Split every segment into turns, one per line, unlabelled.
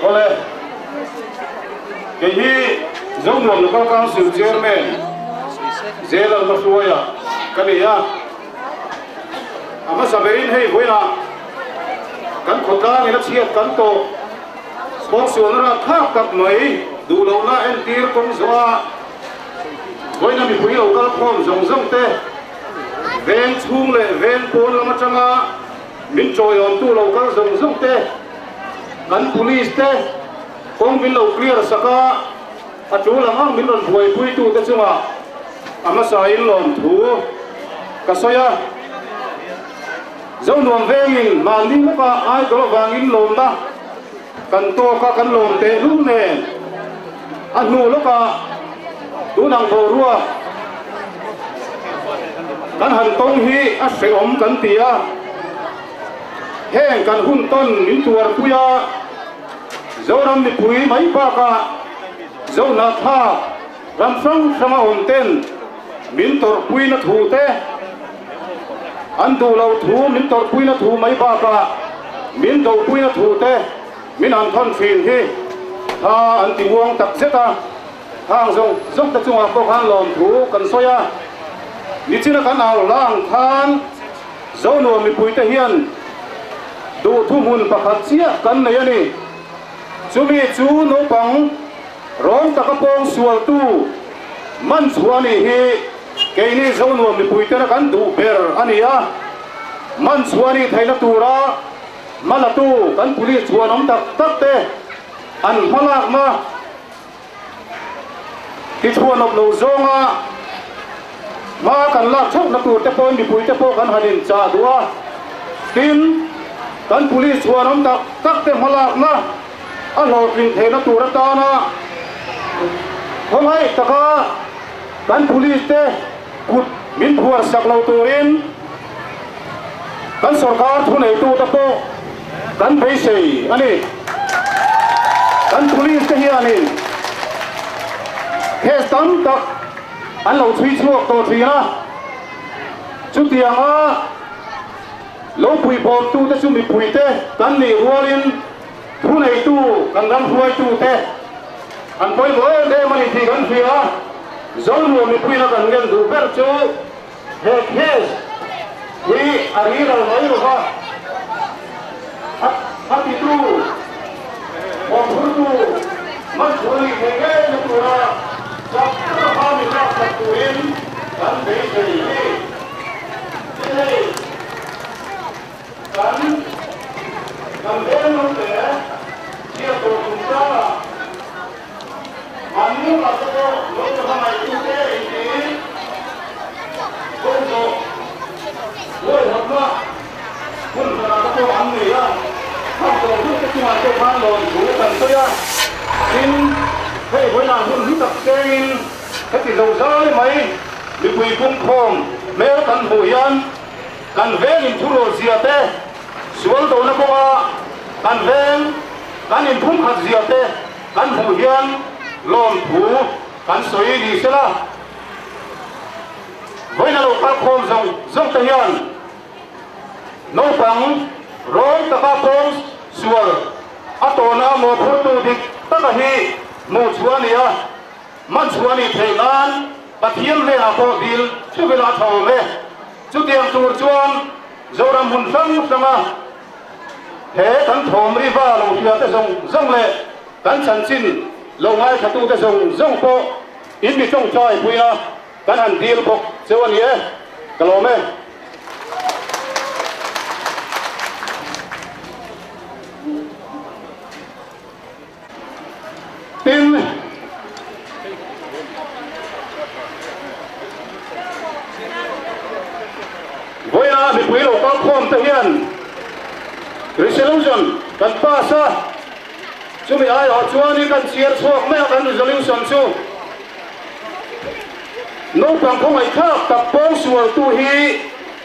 ole cái hi giống nuông nó cao sự chairman dễ là nó xuôi à cái này à mà sao vậy hay vậy là cán khổ ta này nó chia cán tổ con xuống ra tháp cặp mấy đủ lâu na em tia công gió với năm bị quý lâu các con rồng rồng tê ven chung lệ ven cuốn là mất chăng à mình trôi on tu lâu các rồng rồng tê cán police tê con mình lâu clear saka à chú là ngang mình lần vui vui tu tê chứ mà sao in lon thú cái sao ya dấu nuông về mình mà đi mất cả ai có vàng in lon ta cần to cả cần lon tê lúc nè anh nu lúc cả tú năng hồ rùa cần hành tông hi à sẽ ôm cần tía hẹn cần hun tôn những chuột puya dấu năm bị quý mấy ba cả dấu nát ha làm xong sama ổn tên min tor pui na thu te an du lo thu min tor pui na thu mấy ba cả min đầu pui na thu te min an thon phiền hi ha an ti buông tập zeta hàng rong dốc ta chung có khăn lòm thu cần soya ni china kan nào lang than dấu nuo mi pui te hian du thu mun pakhat chia kan nei ani chumi chu no pang rong ta ka pong sual tu man chuani hi cái này dấu nuông bị bùi tên cán đủ bèr anh à man chuani thấy là tu ra mà là tu cán police chuan ông tắc tắc tê anh malak mà thì chuan ông lâu zong à mà cán lạc chốc là tu tê pon bị bùi tê po cán hanin cha đua tin cán police chuan ông tắc tắc tê malak mà anh lo tin thấy là tu ra ta na không hay ta ka cán police tê cút min thuar sak lo turin kan sarkar thu nei tu ta po kan phei sei ani kan police te hi ani he tam tak an lo thui chuak to thina chu tiang a lo pui bom tu te chu mi pui te kan ni rualin thu nei tu kan ram huai tu te an poi mo de mani thi kan phia dấu nuông mi pui na kan ngel du ber chu he hi ari ra nói rồi ha hati tu om tu man chuli he ge na tu ra sab ta ha mi ra sa tu in kan be sei ni kan be no te dia tu ta Anu atau lo sama itu deh ini, kalau lo apa, pun kalau tu anu ya, kalau tu cuma cuma lo bukan tu ya, in, hei boleh pun kita kengin, tapi dosa mai, dibui pungkong, merkan buyan, kan vengin turun siate, sual tu nak bawa, kan veng, kan impun kat siate, kan buyan. Lom thu kan soi đi xe la với là lục các khom dòng tây hiền nô bằng rong ta các khom sual atona một phút tu đi tất cả hi một chuan này man chuan này thấy lan bắt hiếm về học đi chứ về là thầu về chú tiền tu chuan dầu làm hồn sang sama thế kan thom đi vào lục kia tới dòng lệ kan chân xin lâu ngày thằng tu cái dòng po in bị trông chơi vui na cái hành deal po sẽวันนี้cái lỗ mê tin vui na bị quý lỗ có khom thể hiện resolution cần pass chú bị ai họ chúa đi cần chia thuốc mấy cần resolution chú nô bằng không ai khác tập bóng sual tu hi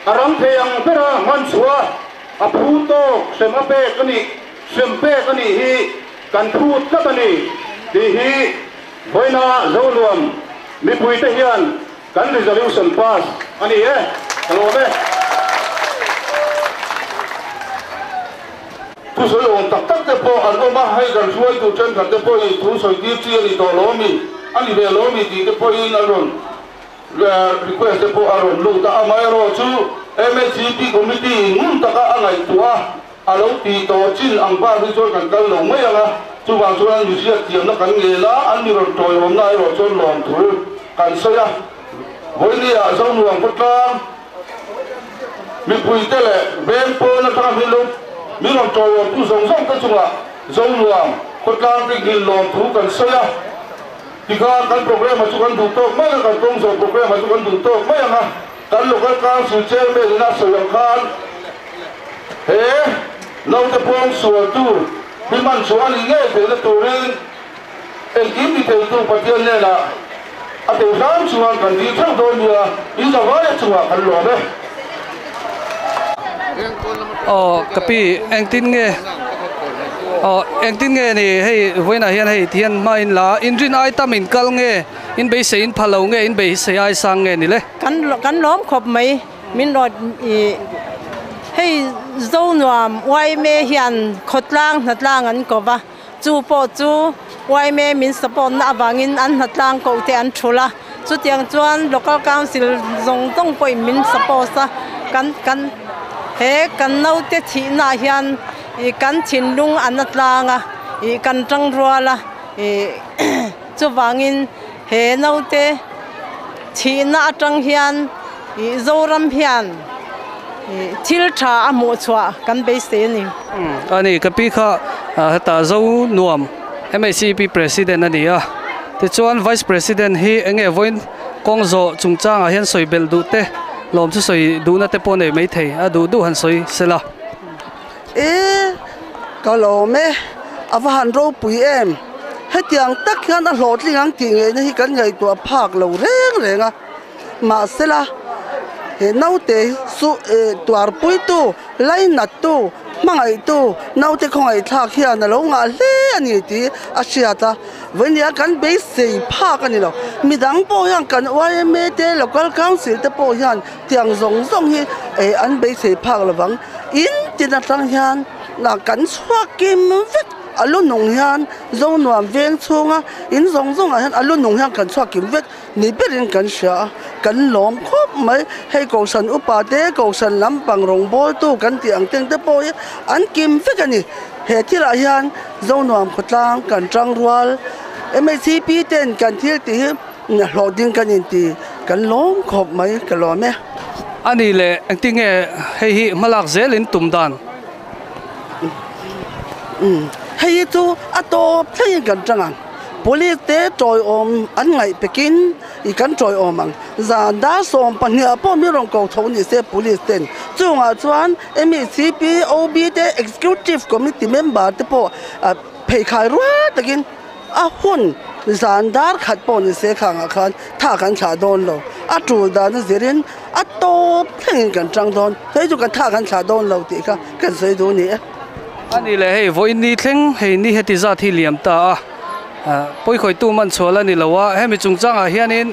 arang theyang pera man chua aphuto sem ape kani sem pe kani hi kan phut ka kani ti hi boina zoluam mi pui te hian kan resolution pass ani hello be
tu soi on tak tak te po an oma hai kan suai tu chen kan te po I tu soi ti chi ni to lo mi ani ve lo mi ti te po in alon request te po aron lu ta amai ro chu MHCP committee ngun ta ka angai tua alo ti to chin ang ba ri chon kan kal lo mai anga chu bang chuan ni sia tiam na kan nge la an ni ro toi om nai ro chon lom thu kan soya voi ni a zo nuang potlang mi pui te le ben po na ta mi lo mi ro toi om tu song song ta chunga zo nuang potlang ri gil lom thu kan soya tika kan program chu kan du to mai kan tong so program chu kan du to mai anga kan local council chairman na soyang khan he lo te pong sual tu biman sual nge te na turin el kim ni te tu patian ne la ate ram sual kan di thang do nia in da wa chuwa kan lo be
kapi engtin nge ni hei voina hian hei thian ma in la inrin ai tamin kal nge in be se in phalo nge in be se ai sang nge ni le
kan lom khop mai min rod hei zo nuam wai me hian khotlang natlang an ko ba chu po chu wai me min support na awangin an natlang ko te an thula chu tiang chuan local council zong tong poi min support sa kan he kan no te thi na hian I kan thin lung an natlanga I kan tang ruala chu wangin he no te thi na atang hian I zoram hian thil tha amu chwa kan be se ni
ani kapi kha ta zo nuam MHCP president ani a ti chuan vice president hi enge voin kongzo chungchang a hian soibel du te lom chu soi du na te pon ei mai thei a du han soi sela
ka lo me avahan ro pui em hetiang tak hian a hlot lingang ti nge ni kan ngai to phak lo renga ma sela he naute su tuar pui tu lai nat tu mangai tu naute khongai thak hian lo nga le ani ti a siata venia kan be sei phak ani lo midang po yang kan YMA te local council te po hian tiang zong hi an be sei phak lawang in tina tang hian na kan chhuak kim vek alun nong hian zo nuam veng chunga in zong a hian alun nong hian kan chhuak kim vek ni berin kan sha kan lom khop mai hei ko san upa te ko san lampang rong bol tu kan tiang teng te po an kim vek ani he thila hian zo nuam khotlang kan tang rual MHCP ten kan thil ti na hloding kan in ti kan lom khop mai ka lo me
ani le engtinge hei hi malak zelin tumdan
hei tu ato play kan changan police te toy om an ngai pekin I kan toy omang za da som pania po mi rong ko thoni se police ten chunga chuan MHCP OB te executive committee member te po phei khai ruwa takin a hun zandar khat po ni se khanga khan tha kan tha don lo a tu da na zerin a to play kan chang don sei chu kan tha kan tha don lo ti ka kan sei do ni
ani le hei voi ni thleng hei ni heti za thi liam ta poi khoi tu man chola ni lawa hemi chungchang a hianin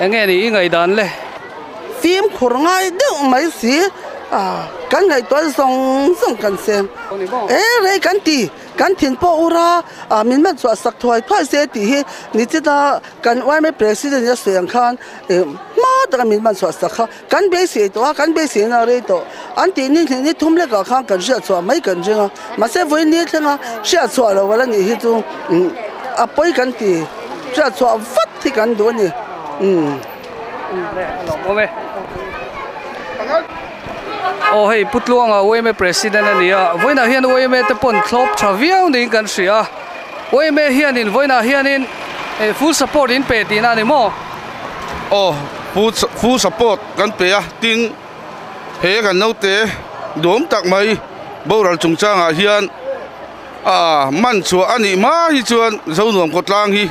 enge ni ngai dan le
phim khurngai de mai si kan ngai to song kan sem re kan thin po ura min man chwa sak thoi se ti hi ni chita kan YMA president ya soyang khan ma da min man chwa sak kan be se to kan be se na re to an ti ni thum le ka khan kan ria chwa mai kan jinga ma se voi ni thenga ria chwa lo wala ni hi tu a poi kan ti ria chwa vat thi kan do ni
hei putluanga YMA president ania voina hian YMA te pon thlop traviau ni kan ria YMA hianin voina hianin full support in pe ti na ni mo
full support kan pe a tin he kan no te dom tak mai boral chungchang a hian man chu ani ma hi chuan zo nuam ko tlang hi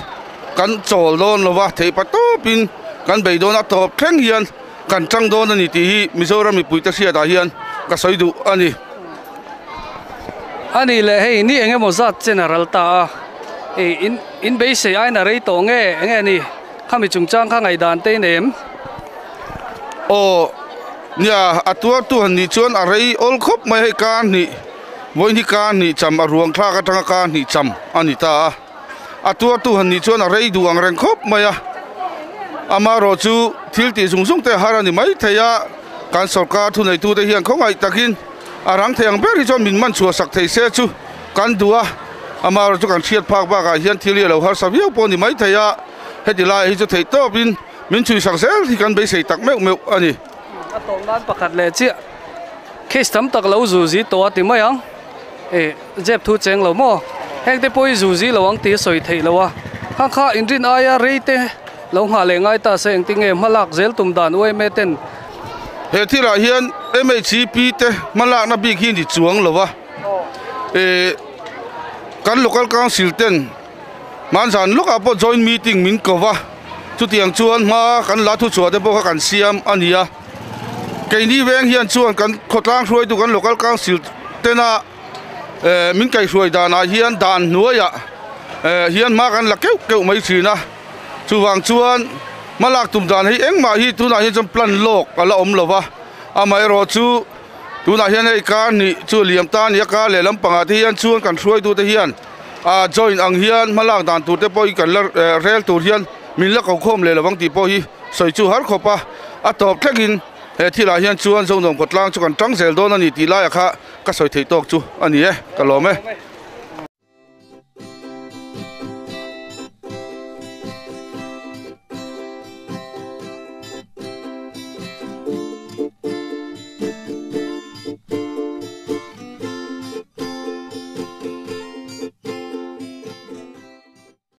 kan chol don lowa thei pato pin kan bei don a top thleng hian kan chang don ani ti hi Mizoram mi puita sia da hian ka soidu
ani le hei ni enge mo zat general ta in be se ai na rei to nge ni khami chungchang kha ngai dan te nem
nia atua tu han ni chuan a rei ol khop mai he kan ni voi ni kan ni cham a ruang thla ka tanga kan ni cham ani ta atua tu han ni chuan a rei du ang reng khop maya ama ro chu thil ti sung sung te harani mai theya kan sarkar thu nei tu te hian khongai takin arang theyang ber hi chon min man chua sak thei se chu kan dua ama ro chu kan thiat phak ba ka hian thili lo har saviau poni mai theya hedilai hi chu thei to bin min chui sang sel hi kan be sei tak meu meu ani
atong nan pakhat le chi case tam tak lo zu zi to ti mai ang jep thu cheng lo mo hek te poi zu zi lo ang ti soi thei lo wa kha kha indrin aya reite lo nga le ngai ta seng tinge malak zel tum dan oi me ten
he thila hian MHCP te malak na bi khi ni chuang lo wa kan local council ten man san look up joint meeting min ko wa chu tiang chuan ma kan la thu chua te bo kan siam ania cái ní veng hiền chuan kan khotlang ruồi tu kan local council tena min kai ruồi dan a hiền dan nuaya hiền ma kan la keu keu mai china chu wang chuan malak tum dan hi eng ma hi tu na hian cham plan lok ala om lova amai ro chu tu na hian ei ka ni chu liam tan ya ka le lam panga thi hian chuan kan ruồi tu te hian a join ang hian malak dan tu te poi kan rel tu hian min la ko khom le lawang ti po hi soi chu har khopa a top thlengin thì là hiện chuan zong dong kotlang chu kan tang zel don ani ti la ya kha ka soi thei tok chu ani e ka lom e